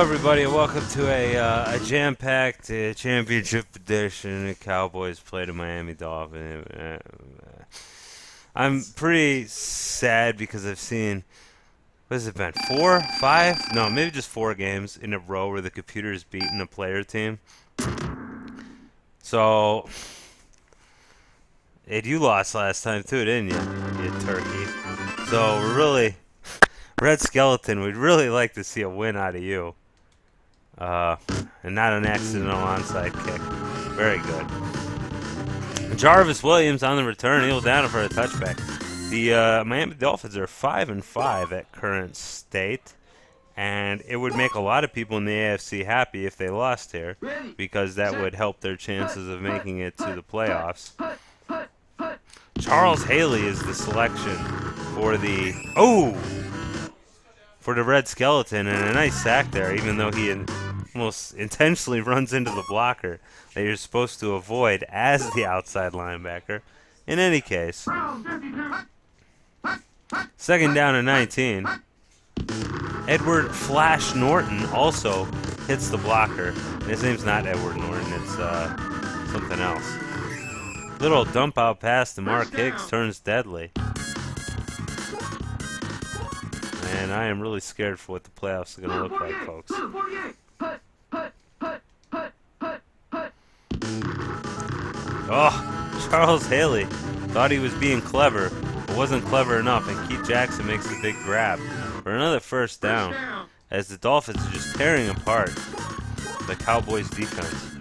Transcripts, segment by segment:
everybody, and welcome to a jam-packed championship edition of Cowboys play the Miami Dolphins. I'm pretty sad because I've seen, what has it been, 4, 5? No, maybe just 4 games in a row where the computer's beaten a player team. So, Ed, you lost last time too, didn't you? You turkey. So, Red Skeleton, we'd really like to see a win out of you. And not an accidental onside kick. Very good. Jarvis Williams on the return. He'll down for a touchback. The Miami Dolphins are 5-5 at current state. And it would make a lot of people in the AFC happy if they lost here, because that would help their chances of making it to the playoffs. Charles Haley is the selection for the Red Skeleton, and a nice sack there, even though he almost intentionally runs into the blocker that you're supposed to avoid as the outside linebacker. In any case, second down and 19. Edward Flash Norton also hits the blocker. His name's not Edward Norton, it's something else. Little dump out pass to Mark Higgs turns deadly. And I am really scared for what the playoffs are going to look like, folks. Oh, Charles Haley thought he was being clever, but wasn't clever enough, and Keith Jackson makes a big grab for another first down, as the Dolphins are just tearing apart the Cowboys defense.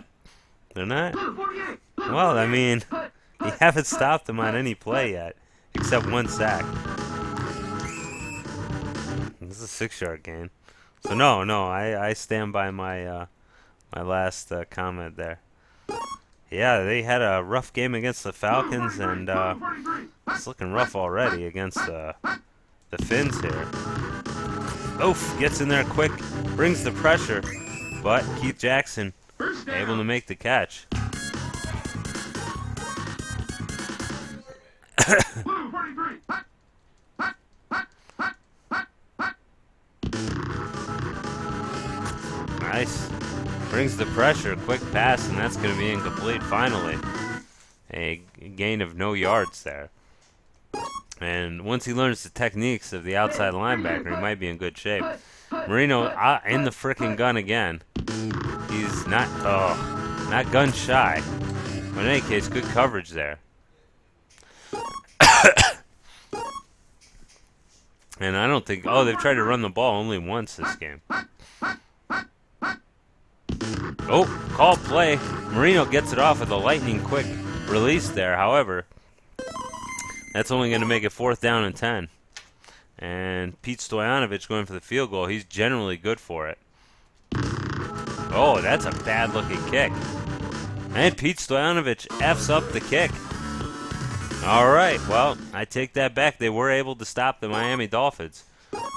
They're not? Well, I mean, you haven't stopped them on any play yet, except one sack. This is a 6-yard gain. So no, I stand by my my last comment there. Yeah, they had a rough game against the Falcons, and it's looking rough already against the Finns here. Oof, gets in there quick, brings the pressure, but Keith Jackson able to make the catch. Nice. Brings the pressure, quick pass, and that's going to be incomplete finally. A gain of no yards there. And once he learns the techniques of the outside linebacker, he might be in good shape. Marino in the frickin' gun again. He's not gun shy. But in any case, good coverage there. And I don't think, they've tried to run the ball only once this game. Oh, call play. Marino gets it off with a lightning quick release there. However, that's only going to make it 4th down and 10. And Pete Stoyanovich going for the field goal. He's generally good for it. Oh, that's a bad looking kick. And Pete Stoyanovich F's up the kick. All right, well, I take that back. They were able to stop the Miami Dolphins,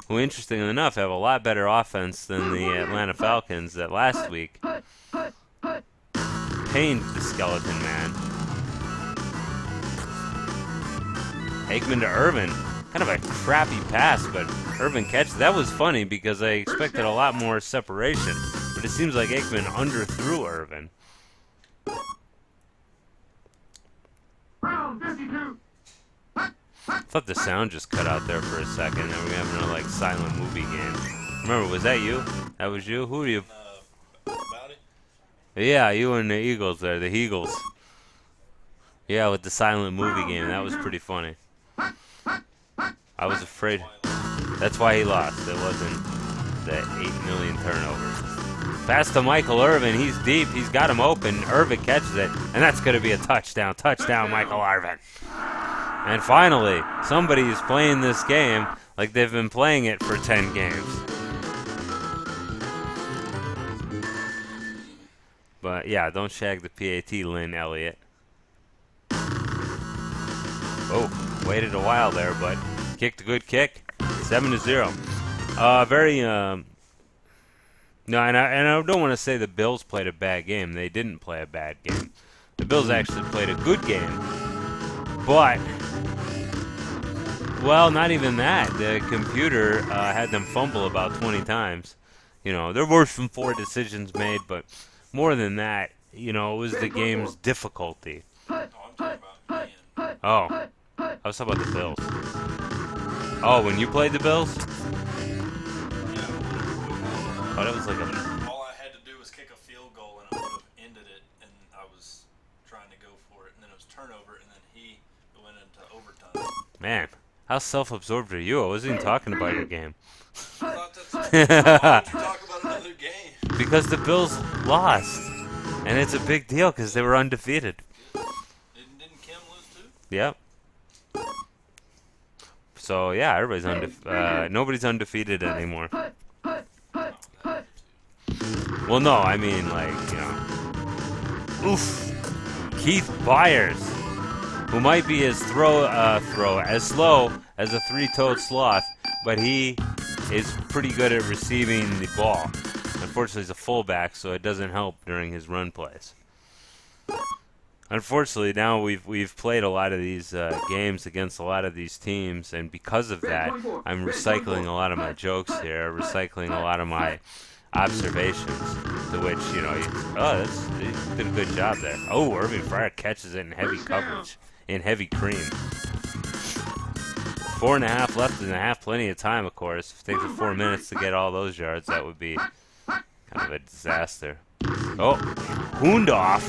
who, interestingly enough, have a lot better offense than the Atlanta Falcons that last week pained the Skeleton Man. Aikman to Irvin. Kind of a crappy pass, but Irvin catches. That was funny because I expected a lot more separation, but it seems like Aikman underthrew Irvin. I thought the sound just cut out there for a second, and we were having a silent movie game. Remember, was that you? That was you? Who are you? Bounty? Yeah, you and the Eagles there, the Eagles. Yeah, with the silent movie game, that was pretty funny. I was afraid. That's why he lost. It wasn't the 8 million turnovers. Pass to Michael Irvin. He's deep. He's got him open. Irvin catches it, and that's going to be a touchdown. Touchdown, Michael Irvin. And finally, somebody is playing this game like they've been playing it for 10 games. But yeah, don't shag the PAT, Lynn Elliott. Oh, waited a while there, but kicked a good kick. 7-0. No, and I don't want to say the Bills played a bad game. They didn't play a bad game. The Bills actually played a good game. But, well, not even that. The computer had them fumble about 20 times. There were some 4 decisions made, but more than that, it was the game's difficulty. No, I'm talking about me and Oh, I was talking about the Bills. Oh, when you played the Bills? Oh, that was like all I had to do was kick a field goal and I would have ended it, and I was trying to go for it, and then it was turnover, and then he went into overtime. Man, how self-absorbed are you? I wasn't even talking about your game. I thought that's why don't you talk about another game? Because the Bills lost, and it's a big deal because they were undefeated. Didn't Kim lose too? Yep. So yeah, everybody's nobody's undefeated anymore. Well, no, I mean oof, Keith Byers, who might be as slow as a 3-toed sloth, but he is pretty good at receiving the ball. Unfortunately, he's a fullback, so it doesn't help during his run plays. Unfortunately, now we've played a lot of these games against a lot of these teams, and because of that, I'm recycling a lot of my jokes here, recycling a lot of my observations, to which, he did a good job there. Oh, Irving Fryer catches it in heavy coverage, in heavy cream. 4.5 left in the half, plenty of time, of course. If it takes 4 minutes to get all those yards, that would be kind of a disaster. Oh, Hoondoff.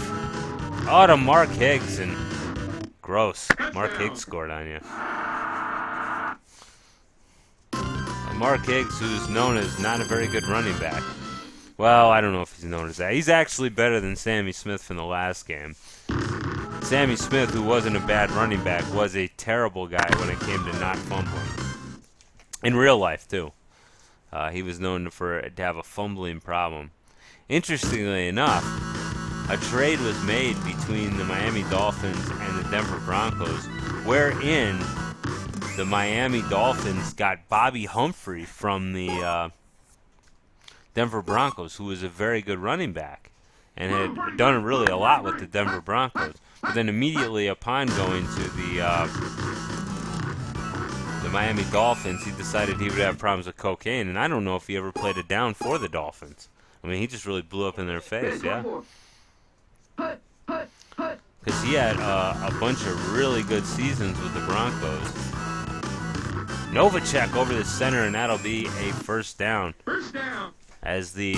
Oh, to Mark Higgs, and gross. Mark Higgs scored on you. Mark Higgs, who's known as not a very good running back. Well, I don't know if he's known as that. He's actually better than Sammy Smith from the last game. Sammy Smith, who wasn't a bad running back, was a terrible guy when it came to not fumbling. In real life, too. He was known to have a fumbling problem. Interestingly enough, a trade was made between the Miami Dolphins and the Denver Broncos, wherein the Miami Dolphins got Bobby Humphrey from the Denver Broncos, who was a very good running back and had done really a lot with the Denver Broncos. But then immediately upon going to the Miami Dolphins, he decided he would have problems with cocaine, and I don't know if he ever played it down for the Dolphins. I mean, he just really blew up in their face, yeah? Because he had a bunch of really good seasons with the Broncos. Novacek over the center, and that'll be a first down. As the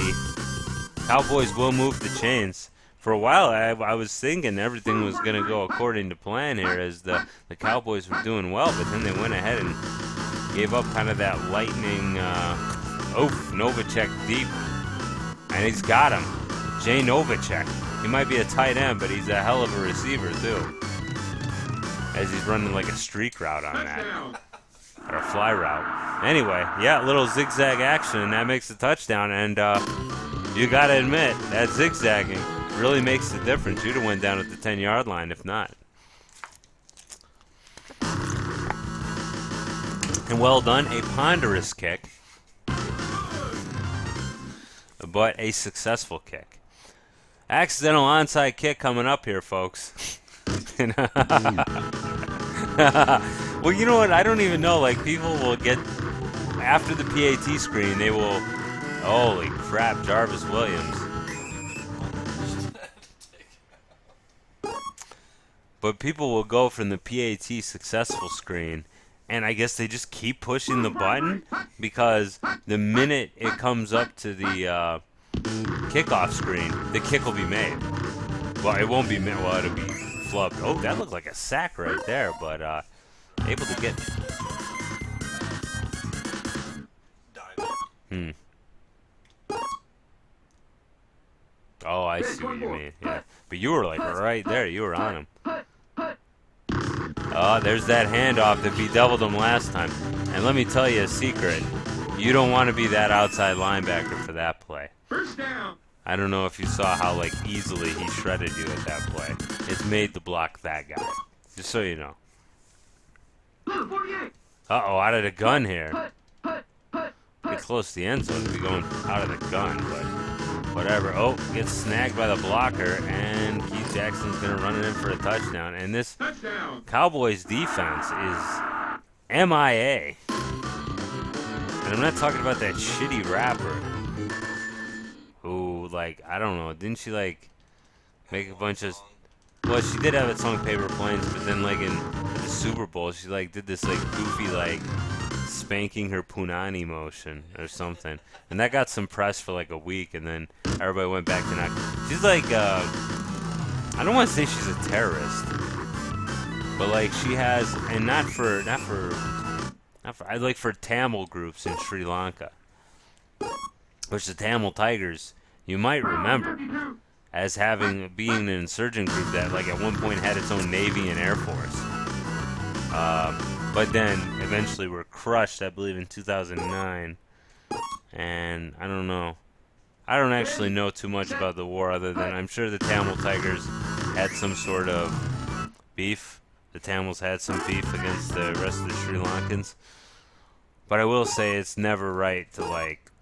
Cowboys will move the chains. For a while, I was thinking everything was going to go according to plan here, as the Cowboys were doing well, but then they went ahead and gave up kind of that lightning, Novacek deep. And he's got him. Jay Novacek. He might be a tight end, but he's a hell of a receiver, too. As he's running like a streak route on that. Or a fly route. Anyway, yeah, a little zigzag action, and that makes the touchdown. And you got to admit, that zigzagging really makes the difference. You'd have went down at the 10-yard line if not. And well done, a ponderous kick. But a successful kick. Accidental onside kick coming up here, folks. Well, you know what? I don't even know. Like, people will get, after the PAT screen, they will, holy crap, Jarvis Williams. But people will go from the PAT successful screen, and I guess they just keep pushing the button, because the minute it comes up to the kickoff screen, the kick will be made. Well, it won't be made. Well, it'll be flubbed. Oh, that looked like a sack right there, but able to get. Oh, I see what you mean. Yeah, but you were like right there. You were on him. Oh, there's that handoff that bedeviled him last time. And let me tell you a secret. You don't want to be that outside linebacker for that play. First down. I don't know if you saw how easily he shredded you at that play. It's made to block that guy. Just so you know. Uh-oh, out of the gun here. Get close to the end zone to be going out of the gun, but whatever. Oh, gets snagged by the blocker, and Keith Jackson's going to run it in for a touchdown. And this Cowboys defense is MIA. And I'm not talking about that shitty rapper. like, I don't know, didn't she like make a bunch of, well, she did have a song Paper Planes, but then like in the Super Bowl, she like did this like goofy like spanking her punani motion or something, and that got some press for like a week, and then everybody went back to not. She's like, I don't want to say she's a terrorist, but like she has, and not for I like for Tamil groups in Sri Lanka, which the Tamil Tigers, you might remember as being an insurgent group that like at one point had its own Navy and Air Force. But then eventually were crushed, I believe, in 2009. And I don't know. I don't actually know too much about the war other than I'm sure the Tamil Tigers had some sort of beef. The Tamils had some beef against the rest of the Sri Lankans. But I will say it's never right to like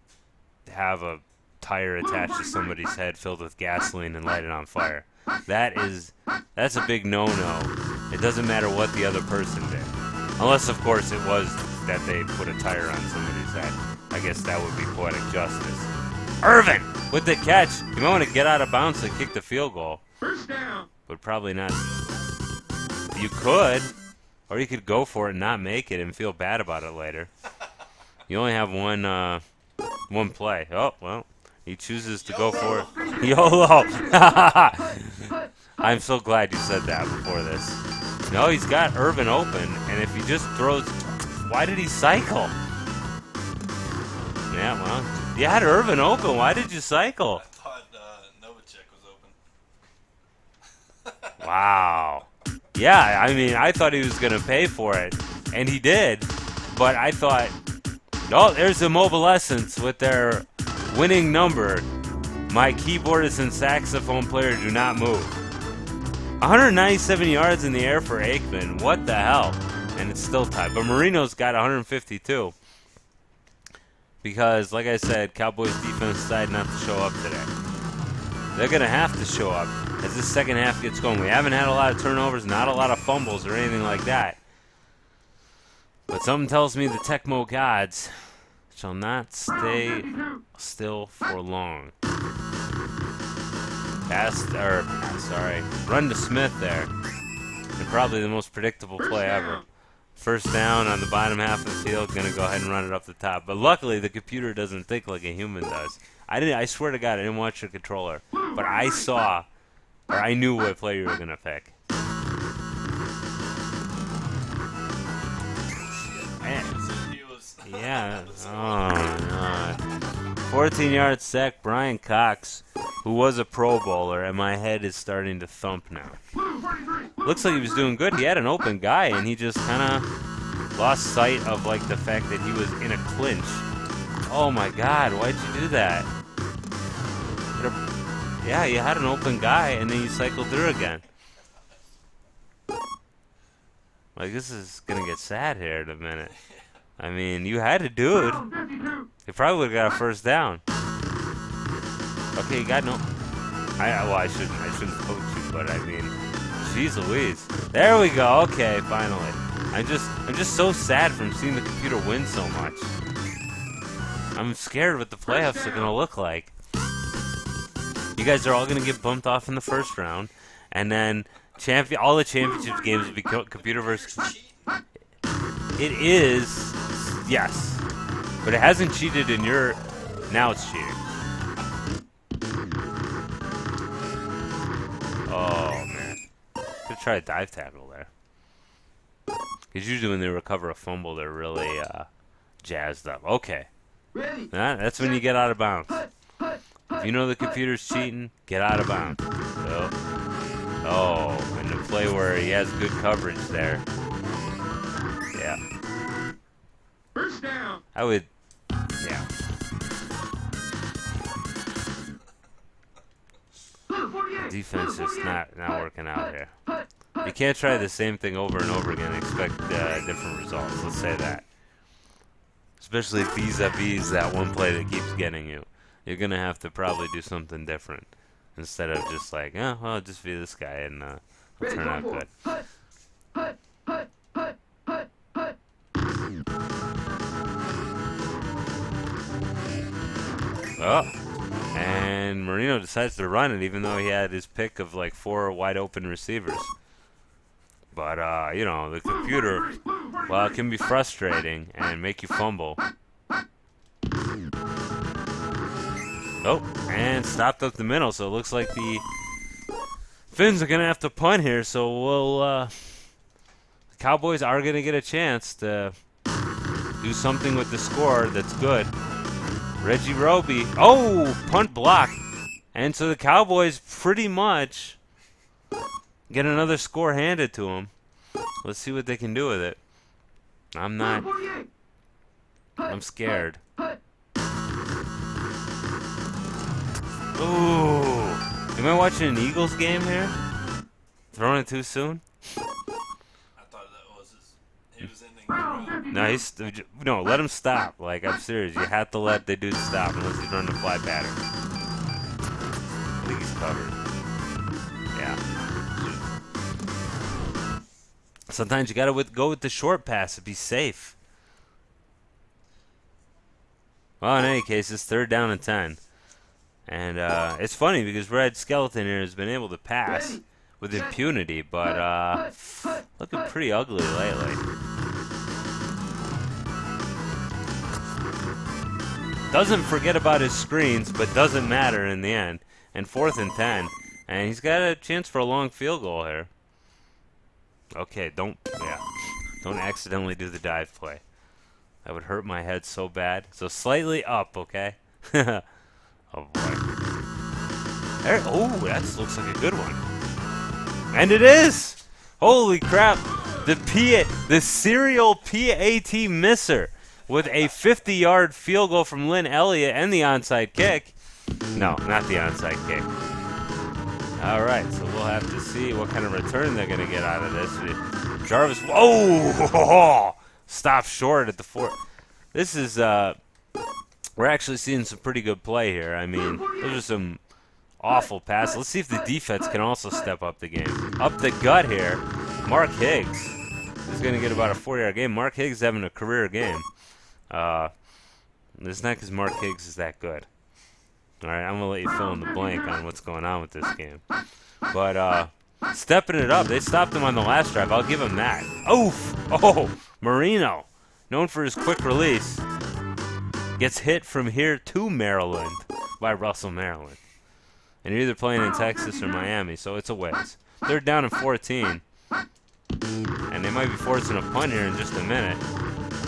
have a tire attached to somebody's head filled with gasoline and light it on fire. That's a big no-no. It doesn't matter what the other person did. Unless, of course, it was that they put a tire on somebody's head. I guess that would be poetic justice. Irvin with the catch. You might want to get out of bounds and kick the field goal. First down. But probably not. You could. Or you could go for it and not make it and feel bad about it later. You only have one play. Oh, well. He chooses to go for it. YOLO! I'm so glad you said that before this. No, he's got Irvin open, and if he just throws... Why did he cycle? Yeah, well, you had Irvin open. Why did you cycle? I thought Novacek was open. Wow. Yeah, I mean, I thought he was going to pay for it, and he did. But I thought, oh, there's Immobilescence with their winning number. My keyboardist and saxophone player do not move. 197 yards in the air for Aikman. What the hell? And it's still tied. But Marino's got 152. Because, like I said, Cowboys defense decided not to show up today. They're going to have to show up as this second half gets going. We haven't had a lot of turnovers, not a lot of fumbles or anything like that. But something tells me the Tecmo gods shall not stay still for long. Run to Smith there. And probably the most predictable play ever. First down on the bottom half of the field, gonna go ahead and run it up the top. But luckily the computer doesn't think like a human does. I swear to God I didn't watch the controller. But I knew what play you were gonna pick. Yeah. Oh, God. 14-yard sack, Brian Cox, who was a Pro Bowler, and my head is starting to thump now. Looks like he was doing good. He had an open guy, and he just kind of lost sight of like the fact that he was in a clinch. Oh my God! Why'd you do that? Yeah, you had an open guy, and then you cycled through again. Like, this is gonna get sad here in a minute. I mean, you had to do it. You probably would have got a first down. Okay, you got no... I shouldn't coach you, but I mean, jeez Louise. There we go. Okay, finally. I'm just so sad from seeing the computer win so much. I'm scared what the playoffs are gonna look like. You guys are all gonna get bumped off in the first round, and then all the championship games will be computer versus. It is, yes, but it hasn't cheated in your. Now it's cheating. Oh man, could try a dive tackle there. Because usually when they recover a fumble, they're really jazzed up. Okay, that's when you get out of bounds. If you know the computer's cheating, get out of bounds. Oh, and the play where he has good coverage there. Yeah. First down. I would, yeah. Defense is not working out here. You can't try the same thing over and over again and expect different results. Let's say that. Especially vis-a-vis that one play that keeps getting you. You're going to have to probably do something different. Instead of just like, oh, well, just be this guy and it'll turn out good. Oh, and and Marino decides to run it, even though he had his pick of like 4 wide open receivers. But you know, the computer, well, it can be frustrating and make you fumble. Oh, and stopped up the middle, so it looks like the Finns are gonna have to punt here. So we'll the Cowboys are gonna get a chance to do something with the score that's good. Reggie Roby, oh, punt block, and so the Cowboys pretty much get another score handed to them. Let's see what they can do with it. I'm scared. Ooh. Am I watching an Eagles game here? Throwing it too soon? I thought that was he was ending the drive. No, let him stop. Like, I'm serious. You have to let the dude stop unless he's running a fly pattern. I think he's covered. Yeah. Sometimes you gotta go with the short pass to be safe. Well, in any case, it's 3rd down and 10. And it's funny because Red Skeleton here has been able to pass with impunity, but looking pretty ugly lately. Doesn't forget about his screens, but doesn't matter in the end. And 4th and 10. And he's got a chance for a long field goal here. Okay, don't accidentally do the dive play. That would hurt my head so bad. So slightly up, okay? Oh boy. There, oh, that looks like a good one. And it is! Holy crap. The serial PAT misser with a 50-yard field goal from Lynn Elliott and the onside kick. No, not the onside kick. All right, so we'll have to see what kind of return they're going to get out of this. Jarvis, whoa! Stop short at the 4. This is, we're actually seeing some pretty good play here. I mean, those are some awful passes. Let's see if the defense can also step up the game. Up the gut here, Mark Higgs is going to get about a 40-yard game. Mark Higgs having a career game. It's not because Mark Higgs is that good. All right, I'm going to let you fill in the blank on what's going on with this game. But stepping it up, they stopped him on the last drive. I'll give him that. Oof! Oh, Marino, known for his quick release, gets hit from here to Maryland by Russell, Maryland. And you're either playing in Texas or Miami, so it's a ways. 3rd down and 14. And they might be forcing a punt here in just a minute.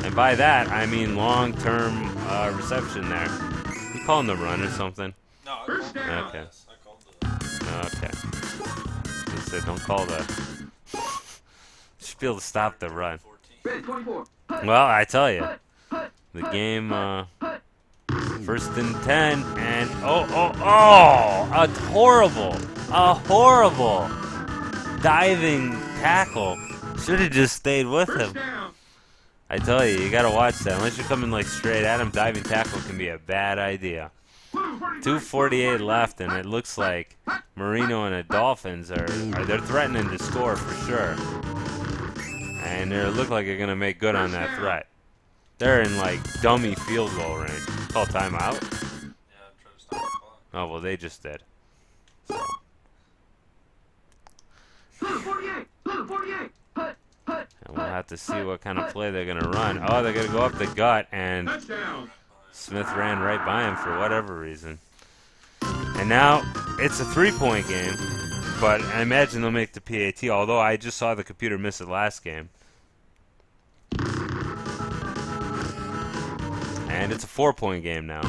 And by that, I mean long-term reception there. You calling the run or something? No, I called the Okay. I called the Okay. He said don't call the... Should be able to stop the run. 14. Well, I tell you, the game, 1st and 10, and a horrible diving tackle. Should have just stayed with him. I tell you gotta watch that. Unless you're coming like straight at him, diving tackle can be a bad idea. 2:48 left, and it looks like Marino and the Dolphins they're threatening to score for sure. And they look like they're gonna make good on that threat. They're in like dummy field goal range. Call timeout. Yeah, I'm trying to stop the clock. Oh well, they just did. So. And we'll have to see what kind of play they're gonna run. Oh, they're gonna go up the gut, and Smith ran right by him for whatever reason. And now it's a 3-point game, but I imagine they'll make the PAT. Although I just saw the computer miss it last game. And it's a 4-point game now.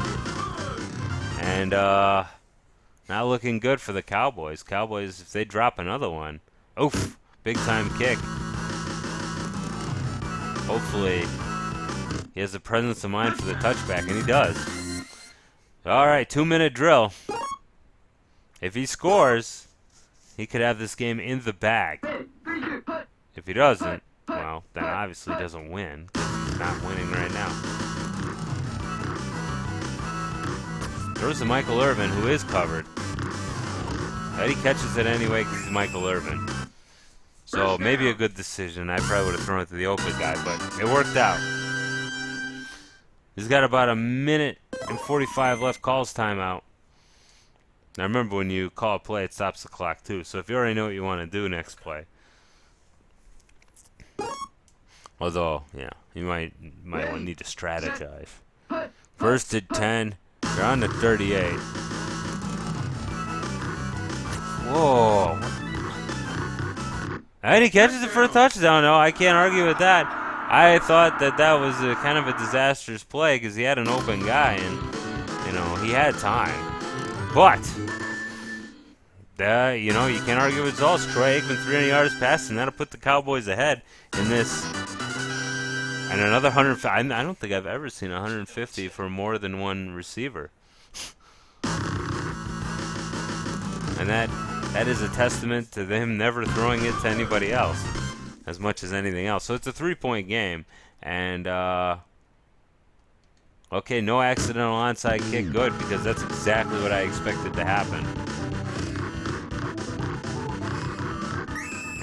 And not looking good for the Cowboys. Cowboys, if they drop another one, oof, big time kick. Hopefully he has the presence of mind for the touchback, and he does. All right, 2-minute drill. If he scores, he could have this game in the bag. If he doesn't, well, then obviously he doesn't win. He's not winning right now. Throws to Michael Irvin, who is covered. But he catches it anyway because he's Michael Irvin. So maybe a good decision. I probably would have thrown it to the open guy, but it worked out. He's got about 1 minute and 45 left. Calls timeout. Now remember, when you call a play, it stops the clock too. So if you already know what you want to do next play, although yeah, you might need to strategize. First and 10. They're on the 38. Whoa! And he catches it for a touchdown. No, I can't argue with that. I thought that was kind of a disastrous play because he had an open guy and he had time. But you can't argue with results. Troy Aikman 300 yards passing, that'll put the Cowboys ahead in this. And another 150. I don't think I've ever seen 150 for more than one receiver. And that is a testament to them never throwing it to anybody else as much as anything else. So it's a 3-point game. And, okay, no accidental onside kick. Good, because that's exactly what I expected to happen.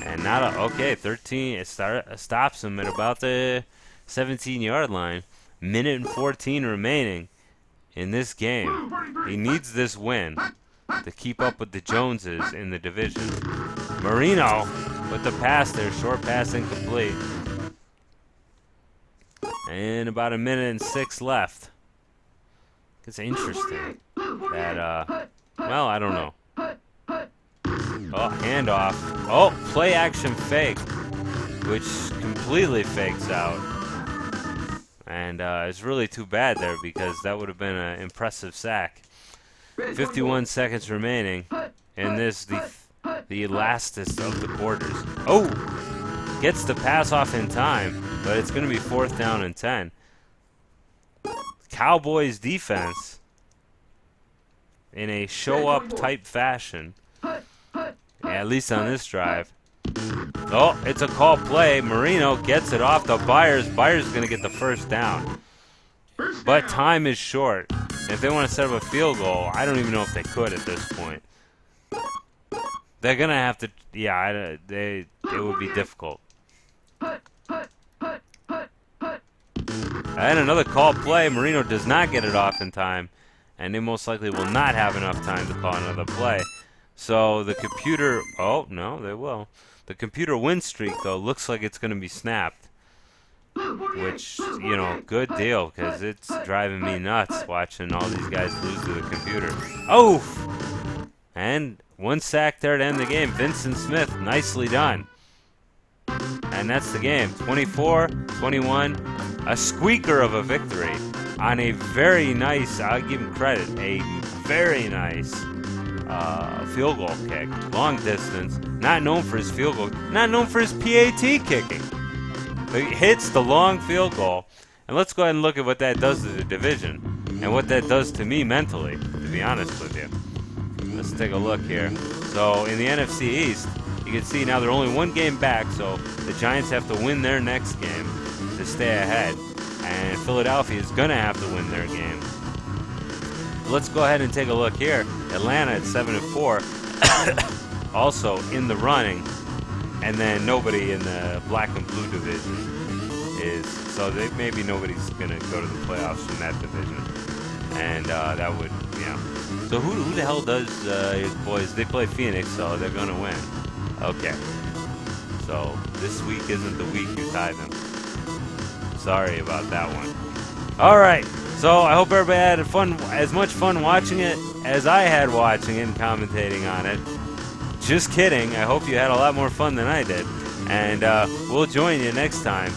And okay, 13. It stops him at about the 17-yard line. Minute and 14 remaining in this game. He needs this win to keep up with the Joneses in the division. Marino with the pass there, short pass incomplete. And about a minute and 6 left. It's interesting that, well, I don't know. Oh, handoff. Oh, play action fake, which completely fakes out. And it's really too bad there because that would have been an impressive sack. 51 seconds remaining in this, the lastest of the quarters. Oh! Gets the pass off in time, but it's going to be 4th down and 10. Cowboys defense in a show-up type fashion, at least on this drive. Oh, it's a call play. Marino gets it off to Byers. Byers is going to get the 1st down. But time is short. If they want to set up a field goal, I don't even know if they could at this point. They're going to have to, yeah, it would be difficult. And another call play. Marino does not get it off in time, and they most likely will not have enough time to call another play. So the computer, oh, no, they will. The computer win streak, though, looks like it's going to be snapped. Which, good deal, because it's driving me nuts watching all these guys lose to the computer. Oh! And 1 sack there to end the game. Vincent Smith, nicely done. And that's the game. 24-21. A squeaker of a victory on a very nice, I'll give him credit, a very nice field goal kick. Long distance. Not known for his field goal. Not known for his PAT kicking. He hits the long field goal. And let's go ahead and look at what that does to the division. And what that does to me mentally, to be honest with you. Let's take a look here. So in the NFC East, you can see now they're only 1 game back, so the Giants have to win their next game to stay ahead. And Philadelphia is going to have to win their game. Let's go ahead and take a look here. Atlanta at 7-4, also in the running. And then nobody in the black and blue division is, so maybe nobody's going to go to the playoffs from that division. And that would, yeah. So who the hell does, boys, they play Phoenix, so they're going to win. Okay. So this week isn't the week you tie them. Sorry about that one. All right. So I hope everybody had as much fun watching it as I had watching it and commentating on it. Just kidding. I hope you had a lot more fun than I did. And we'll join you next time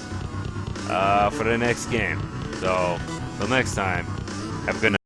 for the next game. So, till next time, have a good night.